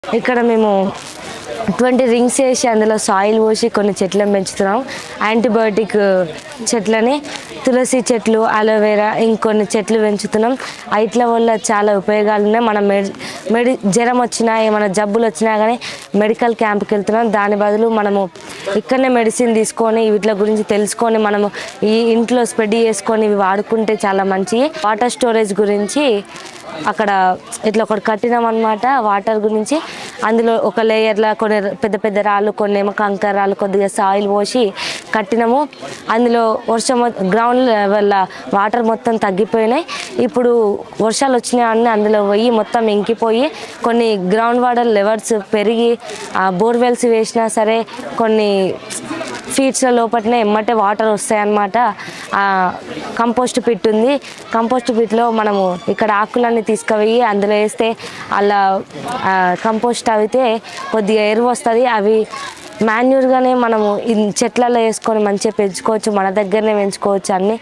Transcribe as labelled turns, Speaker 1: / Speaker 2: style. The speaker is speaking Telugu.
Speaker 1: ఇక్కడ మేము 20 రింగ్స్ వేసి అందులో సాయిల్ పోసి కొన్ని చెట్లను పెంచుతున్నాం. యాంటీబయోటిక్ చెట్లని, తులసి చెట్లు, అలోవెరా, ఇంకొన్ని చెట్లు పెంచుతున్నాం. వీటి వల్ల చాలా ఉపయోగాలు ఉన్నాయి. మనం జ్వరం వచ్చినా ఏమైనా జబ్బులు వచ్చినా కానీ మెడికల్ క్యాంప్కి వెళ్తున్నాం. దాని బదులు మనము ఇక్కడనే మెడిసిన్ తీసుకొని వీటి గురించి తెలుసుకొని మనము ఈ ఇంట్లో స్ప్రెడ్ చేసుకొని ఇవి వాడుకుంటే చాలా మంచిది. వాటర్ స్టోరేజ్ గురించి అక్కడ ఇట్లా ఒకటి కట్టినాం అన్నమాట. వాటర్ గురించి అందులో ఒక లేయర్లో కొన్ని పెద్ద పెద్ద రాళ్ళు, కొన్ని ఏమో కంకర రాళ్ళు, కొద్దిగా సాయిల్ పోసి కట్టినాము. అందులో గ్రౌండ్ లెవెల్ వాటర్ మొత్తం తగ్గిపోయినాయి. ఇప్పుడు వర్షాలు వచ్చినాయని అందులో పోయి మొత్తం ఇంకిపోయి కొన్ని గ్రౌండ్ వాటర్ లెవెల్స్ పెరిగి బోర్వెల్స్ వేసినా సరే కొన్ని ఫీట్స్ల లోపలనే ఎమ్మటే వాటర్ వస్తాయన్నమాట. కంపోస్ట్ పిట్ ఉంది. కంపోస్ట్ పిట్లో మనము ఇక్కడ ఆకులన్నీ తీసుకుపోయి అందులో వేస్తే అలా కంపోస్ట్ అయితే కొద్దిగా ఎరువు వస్తుంది. అవి మాన్యూర్గానే మనము చెట్లలో వేసుకొని మంచిగా పెంచుకోవచ్చు, మన దగ్గరనే పెంచుకోవచ్చు అన్నీ.